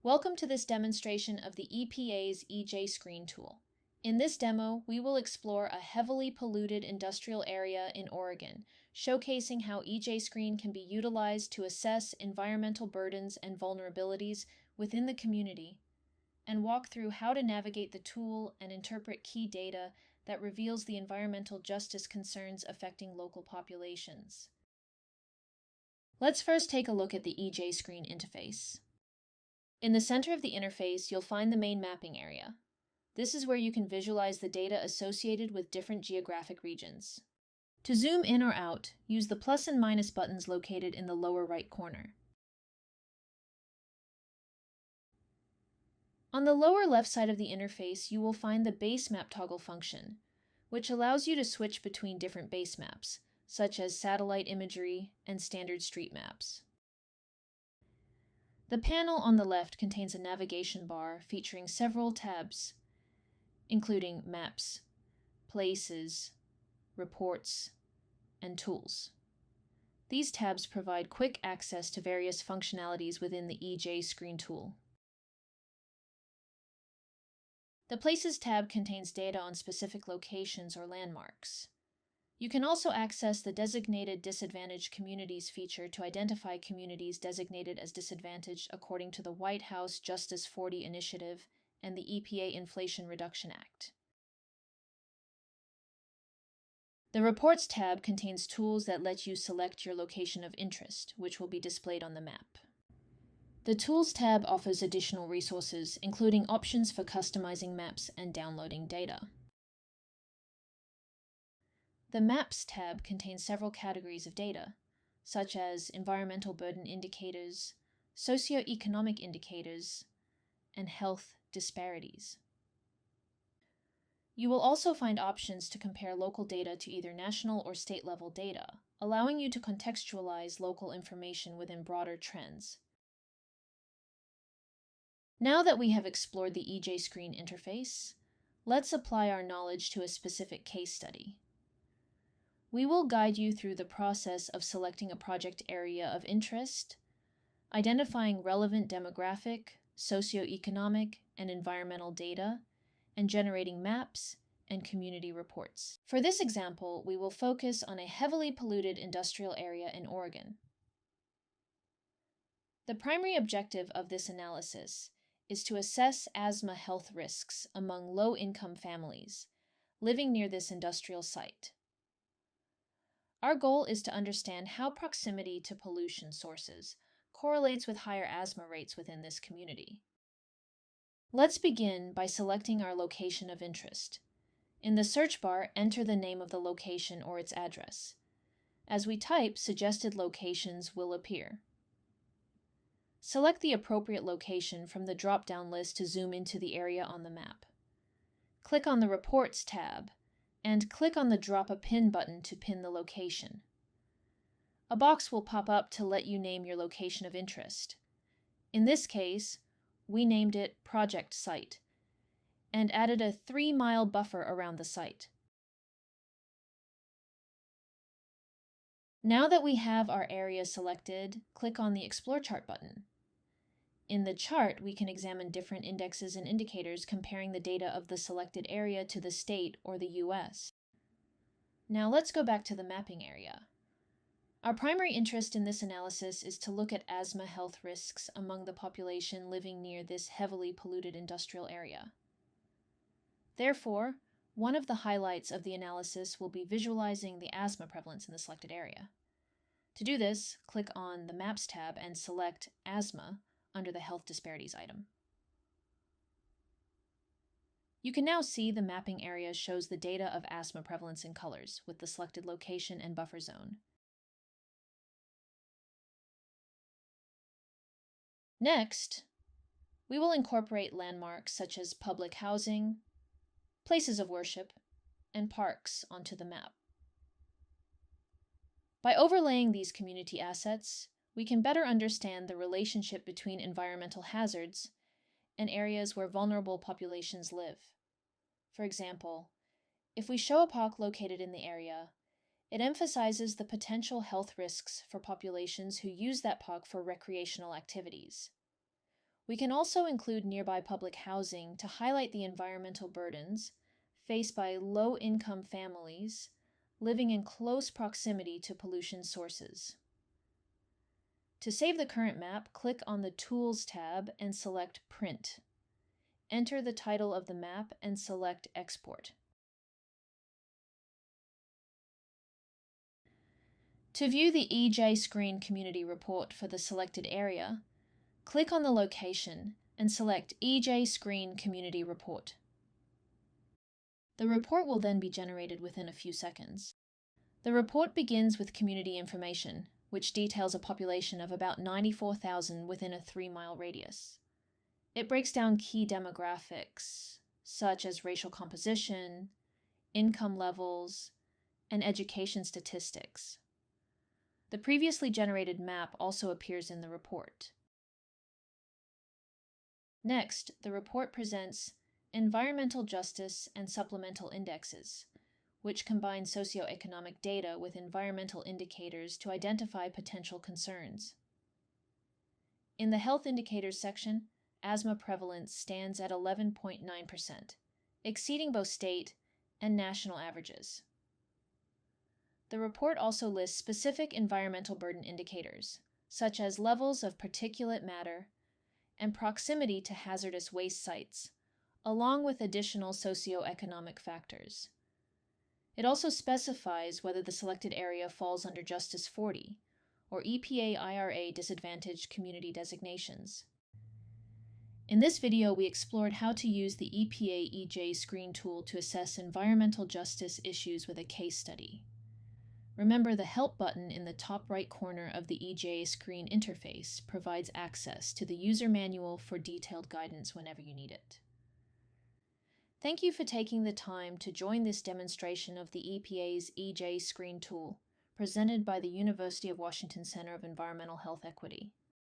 Welcome to this demonstration of the EPA's EJScreen tool. In this demo, we will explore a heavily polluted industrial area in Oregon, showcasing how EJScreen can be utilized to assess environmental burdens and vulnerabilities within the community, and walk through how to navigate the tool and interpret key data that reveals the environmental justice concerns affecting local populations. Let's first take a look at the EJScreen interface. In the center of the interface, you'll find the main mapping area. This is where you can visualize the data associated with different geographic regions. To zoom in or out, use the plus and minus buttons located in the lower right corner. On the lower left side of the interface, you will find the base map toggle function, which allows you to switch between different base maps, such as satellite imagery and standard street maps. The panel on the left contains a navigation bar featuring several tabs, including Maps, Places, Reports, and Tools. These tabs provide quick access to various functionalities within the EJScreen tool. The Places tab contains data on specific locations or landmarks. You can also access the Designated Disadvantaged Communities feature to identify communities designated as disadvantaged according to the White House Justice 40 Initiative and the EPA Inflation Reduction Act. The Reports tab contains tools that let you select your location of interest, which will be displayed on the map. The Tools tab offers additional resources, including options for customizing maps and downloading data. The Maps tab contains several categories of data, such as environmental burden indicators, socioeconomic indicators, and health disparities. You will also find options to compare local data to either national or state-level data, allowing you to contextualize local information within broader trends. Now that we have explored the EJScreen interface, let's apply our knowledge to a specific case study. We will guide you through the process of selecting a project area of interest, identifying relevant demographic, socioeconomic, and environmental data, and generating maps and community reports. For this example, we will focus on a heavily polluted industrial area in Oregon. The primary objective of this analysis is to assess asthma health risks among low-income families living near this industrial site. Our goal is to understand how proximity to pollution sources correlates with higher asthma rates within this community. Let's begin by selecting our location of interest. In the search bar, enter the name of the location or its address. As we type, suggested locations will appear. Select the appropriate location from the drop-down list to zoom into the area on the map. Click on the Reports tab, and click on the Drop a Pin button to pin the location. A box will pop up to let you name your location of interest. In this case, we named it Project Site, and added a 3-mile buffer around the site. Now that we have our area selected, click on the Explore Chart button. In the chart, we can examine different indexes and indicators comparing the data of the selected area to the state or the US. Now let's go back to the mapping area. Our primary interest in this analysis is to look at asthma health risks among the population living near this heavily polluted industrial area. Therefore, one of the highlights of the analysis will be visualizing the asthma prevalence in the selected area. To do this, click on the Maps tab and select Asthma under the Health Disparities item. You can now see the mapping area shows the data of asthma prevalence in colors with the selected location and buffer zone. Next, we will incorporate landmarks such as public housing, places of worship, and parks onto the map. By overlaying these community assets, we can better understand the relationship between environmental hazards and areas where vulnerable populations live. For example, if we show a park located in the area, it emphasizes the potential health risks for populations who use that park for recreational activities. We can also include nearby public housing to highlight the environmental burdens faced by low-income families living in close proximity to pollution sources. To save the current map, click on the Tools tab and select Print. Enter the title of the map and select Export. To view the EJScreen Community Report for the selected area, click on the location and select EJScreen Community Report. The report will then be generated within a few seconds. The report begins with community information, which details a population of about 94,000 within a 3-mile radius. It breaks down key demographics, such as racial composition, income levels, and education statistics. The previously generated map also appears in the report. Next, the report presents environmental justice and supplemental indexes, which combine socioeconomic data with environmental indicators to identify potential concerns. In the health indicators section, asthma prevalence stands at 11.9%, exceeding both state and national averages. The report also lists specific environmental burden indicators, such as levels of particulate matter and proximity to hazardous waste sites, along with additional socioeconomic factors. It also specifies whether the selected area falls under Justice 40 or EPA IRA disadvantaged community designations. In this video, we explored how to use the EPA EJScreen tool to assess environmental justice issues with a case study. Remember, the Help button in the top right corner of the EJScreen interface provides access to the user manual for detailed guidance whenever you need it. Thank you for taking the time to join this demonstration of the EPA's EJScreen tool, presented by the University of Washington Center of Environmental Health Equity.